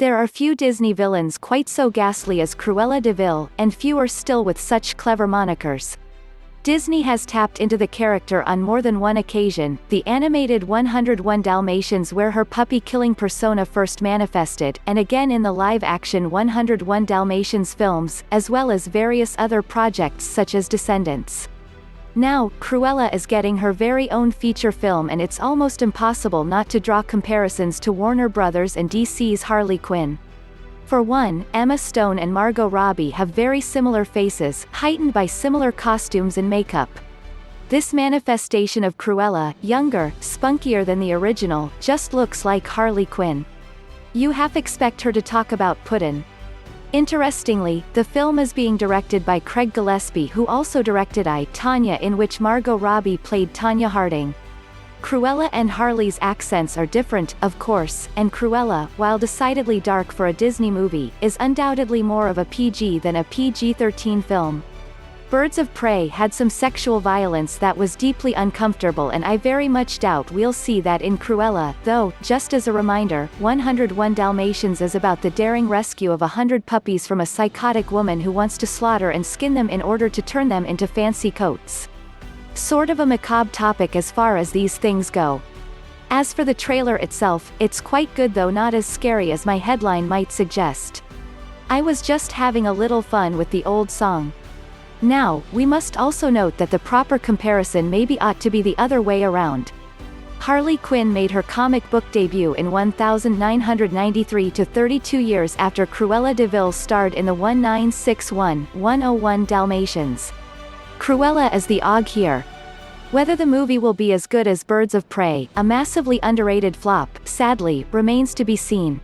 There are few Disney villains quite so ghastly as Cruella de Vil, and fewer still with such clever monikers. Disney has tapped into the character on more than one occasion, the animated 101 Dalmatians where her puppy-killing persona first manifested, and again in the live-action 101 Dalmatians films, as well as various other projects such as Descendants. Now, Cruella is getting her very own feature film, and it's almost impossible not to draw comparisons to Warner Bros. And DC's Harley Quinn. For one, Emma Stone and Margot Robbie have very similar faces, heightened by similar costumes and makeup. This manifestation of Cruella, younger, spunkier than the original, just looks like Harley Quinn. You half expect her to talk about puddin'. Interestingly, the film is being directed by Craig Gillespie, who also directed I, Tonya, in which Margot Robbie played Tonya Harding. Cruella and Harley's accents are different, of course, and Cruella, while decidedly dark for a Disney movie, is undoubtedly more of a PG than a PG-13 film. Birds of Prey had some sexual violence that was deeply uncomfortable, and I very much doubt we'll see that in Cruella, though, just as a reminder, 101 Dalmatians is about the daring rescue of 100 puppies from a psychotic woman who wants to slaughter and skin them in order to turn them into fancy coats. Sort of a macabre topic as far as these things go. As for the trailer itself, it's quite good, though not as scary as my headline might suggest. I was just having a little fun with the old song. Now, we must also note that the proper comparison maybe ought to be the other way around. Harley Quinn made her comic book debut in 1993, to 32 years after Cruella de Vil starred in the 1961-101 Dalmatians. Cruella is the OG here. Whether the movie will be as good as Birds of Prey, a massively underrated flop, sadly, remains to be seen.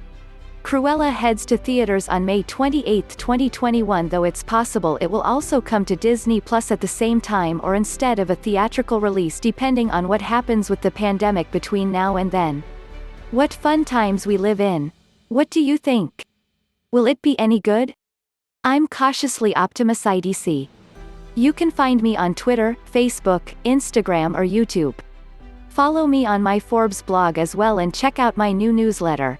Cruella heads to theaters on May 28, 2021, though it's possible it will also come to Disney Plus at the same time or instead of a theatrical release, depending on what happens with the pandemic between now and then. What fun times we live in. What do you think? Will it be any good? I'm cautiously optimistic. You can find me on Twitter, Facebook, Instagram or YouTube. Follow me on my Forbes blog as well, and check out my new newsletter.